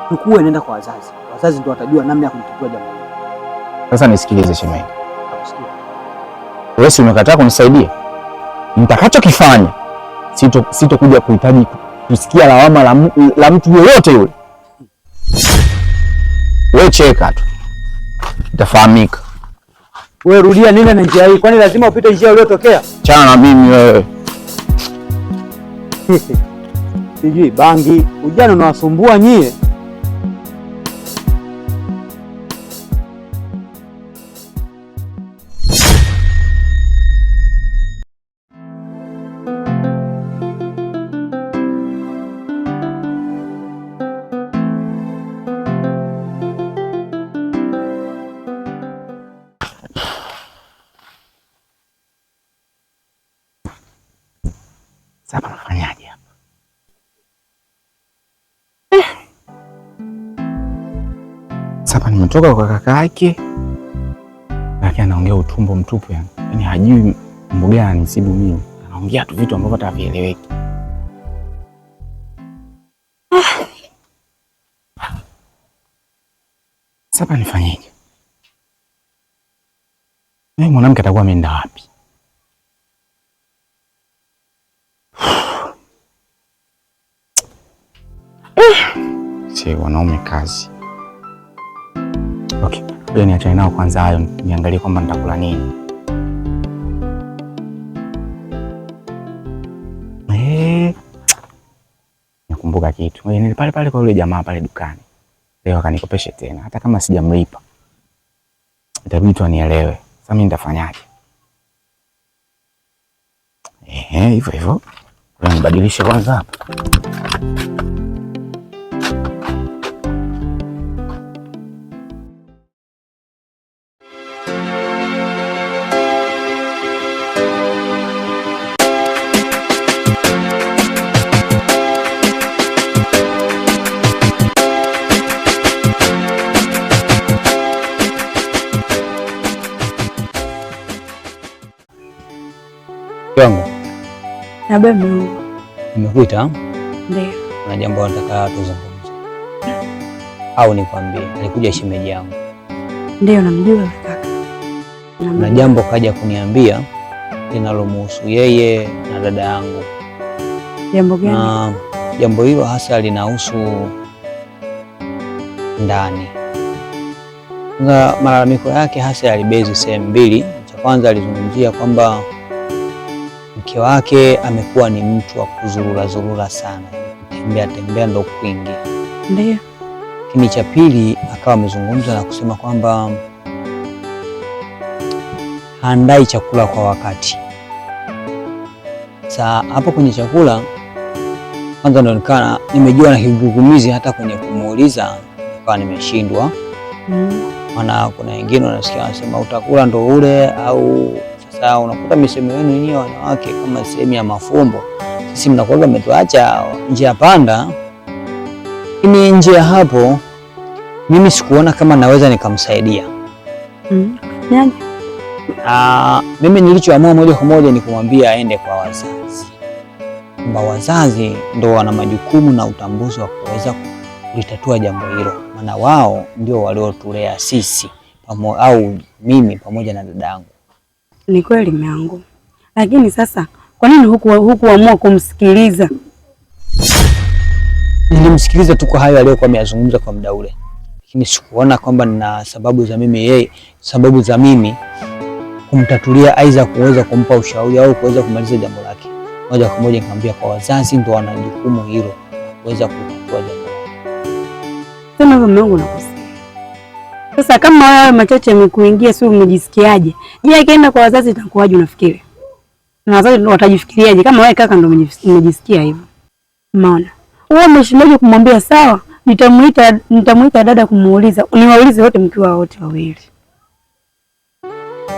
Chukua nenda kwa wazazi. Wazazi ndio watajua namna ya kulitatua jambo hili. Sasa nisikilize shemeji. Nakusikia. Wewe si umekataa kunisaidia? Nitakachokifanya sitokuja kuhitaji kusikia lawama la mtu yoyote yule. Wewe cheka tu. Itafahamika. Wewe rudia nini na njia hii? Kwani lazima upite njia uliyotokea? Chana na mimi wewe. Sijui bangi, ujana unawasumbua nyie. Sasa nafanyaje hapa? Sasa nimetoka kwa kaka yake. Lakini anaongea utumbo mtupu yani. Yaani hajui mambo gani anisibu mimi. Anaongea tu vitu ambavyo hata havieleweki. Sasa nifanyeje? Mwanamke atakuwa ameenda wapi? Si wanaume kazi. Okay, ngoja niachane nao kwanza hayo, niangalie kwamba nitakula nini. Nakumbuka kitu. Ngoja nile pale kwa yule jamaa pale dukani. Leo akanikopeshe tena, hata kama sijamlipa. Itabidi tu anielewe. Sasa mimi nitafanyaje? Hivyo. Ngoja nibadilishe kwanza hapa. Wangu. Na baba wangu. Nimekuita? Ndio. Na jambo nataka tuzungumze. Au nikwambie, alikuja shemeji yangu. Ndio namjua kaka. Na jambo kaja kuniambia linalomhusu yeye na dada yangu. Jambo gani? Na jambo hilo hasa linahusu ndani. Na malalamiko yake hasa yalibezi sehemu mbili. Cha kwanza alizungumzia kwamba mke wake amekuwa ni mtu wa kuzurura sana, tembea ndo kwingi. Ndio. Lakini cha pili akawa amezungumza na kusema kwamba haandai chakula kwa wakati. Sasa hapo kwenye chakula kwanza ndo nikana nimejua na kigugumizi, hata kwenye kumuuliza nikawa nimeshindwa. Maana kuna wengine wanasikia wanasema utakula ndo ule au. Sasa unakuta misemo yenu nyinyi wanawake kama sehemu ya mafumbo. Sisi mnakuwa mmetuacha njia panda. Lakini nje ya hapo mimi sikuona kama naweza nikamsaidia. Nani? Mimi nilichoamua moja kwa moja ni kumwambia aende kwa wazazi. Kwamba wazazi ndo wana majukumu na utambuzi wa kuweza kulitatua jambo hilo. Maana wao ndio waliotulea sisi au mimi pamoja na dadangu. Ni kweli mume wangu. Lakini sasa kwa nini hukuamua kumsikiliza? Nilimsikiliza tu kwa hayo aliyokuwa ameyazungumza kwa muda ule. Lakini sikuona kwamba nina sababu za mimi kumtatulia, aidha kuweza kumpa ushauri au kuweza kumaliza jambo lake. Moja kwa moja nikamwambia kwa wazazi ndio wana jukumu hilo kuweza kutatua jambo lake. Sema hivyo mume wangu nakosea. Sasa kama hayo machache yamekuingia, sio umejisikiaje? Je, akienda kwa wazazi itakuwaje unafikiri? Na wazazi watajifikiriaje kama wewe kaka ndio umejisikia hivyo? Umeona? Wewe umeshindaje kumwambia sawa, nitamuita dada kumuuliza, niwaulize wote mkiwa wote wawili.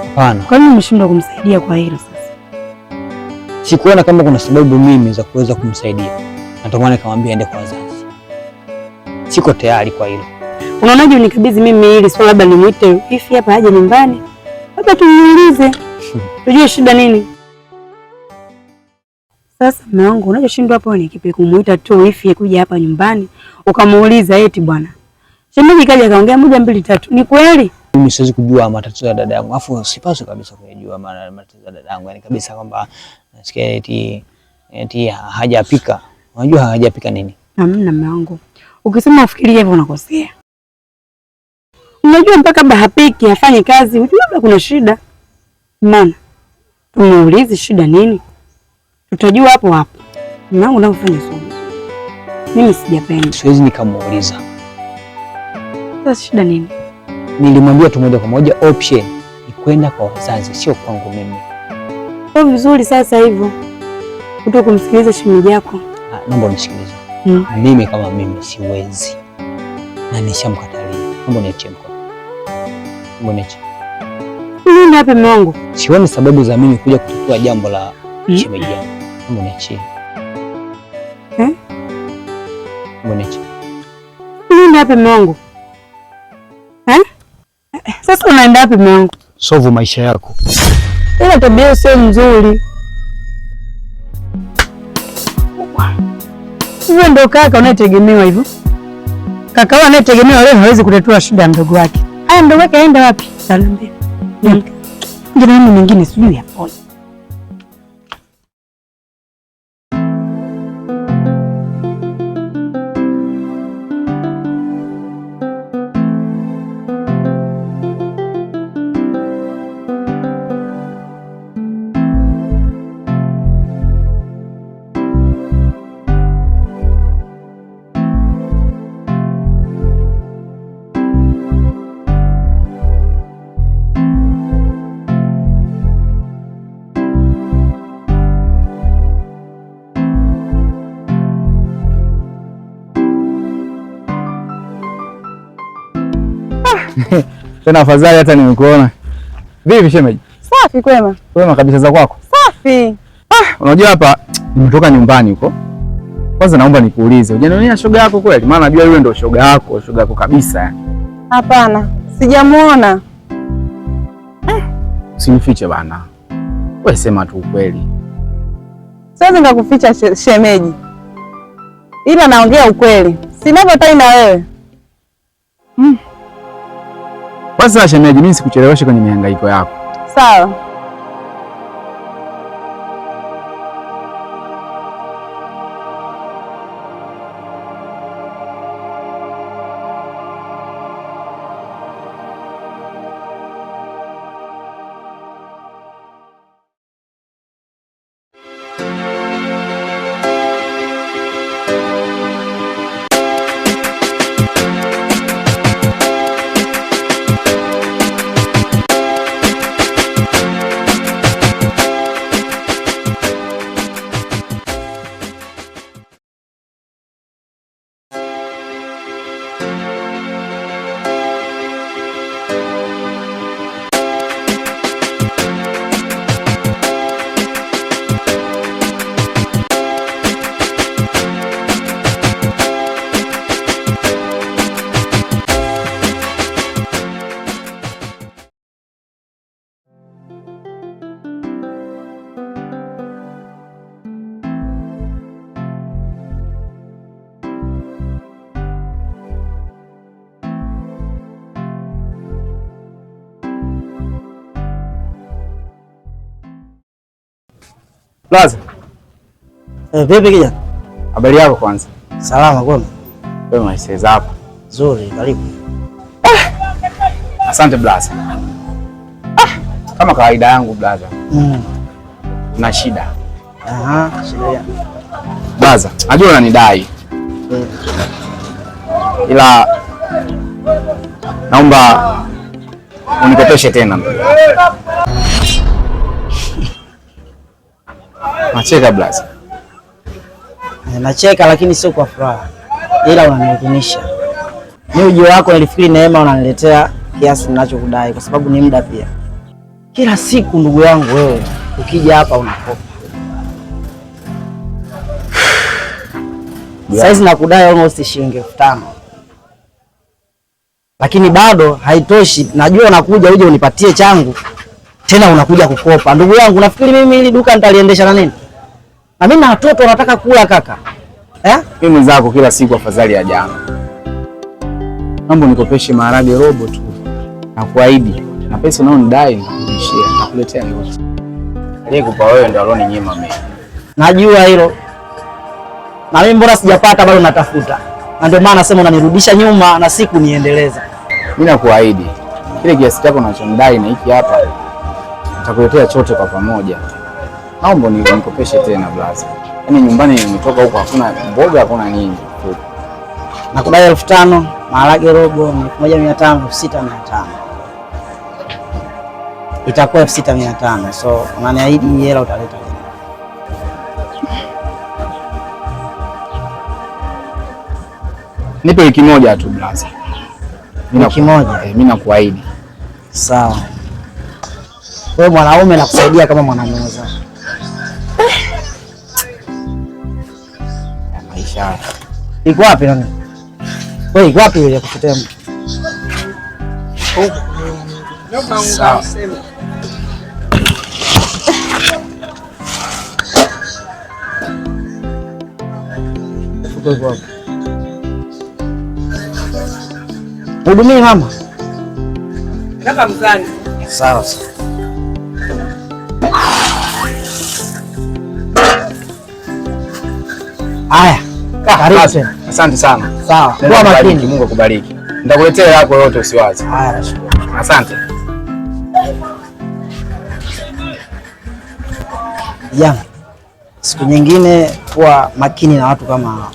Hapana. Kwa nini umeshindwa kumsaidia kwa hilo sasa? Sikuona kama kuna sababu mimi za kuweza kumsaidia. Na ndio maana nikamwambia aende kwa wazazi. Siko tayari kwa hilo. Unaonaje unikabidhi mimi ili swala, labda nimuite hivi hapa aje nyumbani? Labda tumuulize. Tujue shida nini? Sasa mume wangu, unachoshindwa hapo ni kipi? Kumuita tu wifi kuja hapa nyumbani ukamuuliza eti bwana shemeji kaja kaongea 1 2 3. Ni kweli? Mimi siwezi kujua matatizo ya dada yangu. Afu sipaswi kabisa kujua matatizo ya dada yangu. Yaani kabisa kwamba nasikia eti hajapika. Unajua hajapika nini? Hamna mume wangu. Ukisema ufikirie hivyo unakosea. Unajua mpaka baba hapiki afanye kazi, labda kuna shida. Maana tumuulize shida nini? Tutajua hapo hapo. Mume wangu anafanya somo. Mimi sijapenda. Siwezi nikamuuliza. Sasa shida nini? Nilimwambia tu moja kwa moja option ni kwenda kwa wazazi, sio kwangu mimi. Kwa vizuri sasa hivyo. Kuto kumsikiliza shemeji yako. Naomba unisikilize. Mimi kama mimi siwezi. Na nishamkatalia. Naomba niachie mkono. Naomba niachie. Nini hapa mume wangu? Sioni sababu za mimi kuja kutatua jambo la shemeji yangu. Naomba niachie. Naomba niachie. Nini hapa mume wangu? Sasa unaenda wapi mume wangu? Solve maisha yako. Ila tabia sio nzuri. Hivyo ndo kaka unayetegemewa hivyo. Kaka wao anayetegemewa leo hawezi kutatua shida ya mdogo wake. Haya mdogo wake aenda wapi? Salambia. Ndio nini mwingine sijui hapo. Tena afadhali hata nimekuona. Vipi shemeji? Safi kwema. Kwema kabisa za kwako? Safi. Unajua hapa nimetoka nyumbani huko. Kwanza naomba nikuulize, hujanionea shoga yako kweli? Maana najua yule ndio shoga yako kabisa. Hapana, sijamuona. Usinifiche bana. Wewe sema tu ukweli. Siwezi ngakuficha shemeji. Ila naongea ukweli. Sinavyotaka na wewe. Kwanza shemeji, mimi sikuchelewesha kwenye mihangaiko yako. Sawa. Plaza. Vipi kijana? Habari yako kwanza? Salama kwema. Wewe maisha zako? Nzuri, karibu. Asante Blaza. Kama kawaida yangu Blaza. Na shida. Shida gani? Blaza, najua unanidai. Ila naomba unikopeshe tena. Nacheka Blaza. Nacheka lakini sio kwa furaha. Ila unanihuzunisha. Mimi ujio wako nilifikiri neema unaniletea kiasi ninachokudai kwa sababu ni muda pia. Kila siku ndugu yangu wewe ukija hapa unakopa. Saizi nakudai almost shilingi 5,000. Lakini bado haitoshi. Najua unakuja uje unipatie changu. Tena unakuja kukopa. Ndugu yangu unafikiri mimi hili duka nitaliendesha na nini? Na mimi na watoto wanataka kula kaka. Mimi mwenzako kila siku afadhali ya jana. Mambo nikopeshe maharage robo tu. Na kuahidi na pesa unaonidai nikurudishie, nakuletea yote. Aliyekupa wewe ndio aloninyima mimi. Najua hilo. Na mimi mbona sijapata bado natafuta. Na ndio maana nasema unanirudisha nyuma na siku niendeleza. Mimi nakuahidi kile kiasi chako unachonidai na hiki hapa nitakuletea chote kwa pamoja. Naomba nikopeshe tena blaza. Yaani nyumbani nimetoka huko hakuna mboga, hakuna nini. Nakudai 5,000, maharage robo 1,500, 6,500. Itakuwa 6,500. So unaniahidi hii hela utaleta lini? Nipe wiki moja tu blaza. Wiki moja? Mimi nakuahidi. Sawa. Wewe mwanaume nakusaidia kama mwanamume wako. Maisha. Iko wapi nani? Wewe iko wapi ile kutetea mtu? Sawa. Hudumii mama. Kaka mzani. Sawa. Haya. Karibu tena. Asante sana. Sawa. Kwa makini. Mungu akubariki. Nitakuletea yako yote usiwaze. Haya, nashukuru. Asante. Siku nyingine kuwa makini na watu kama hao.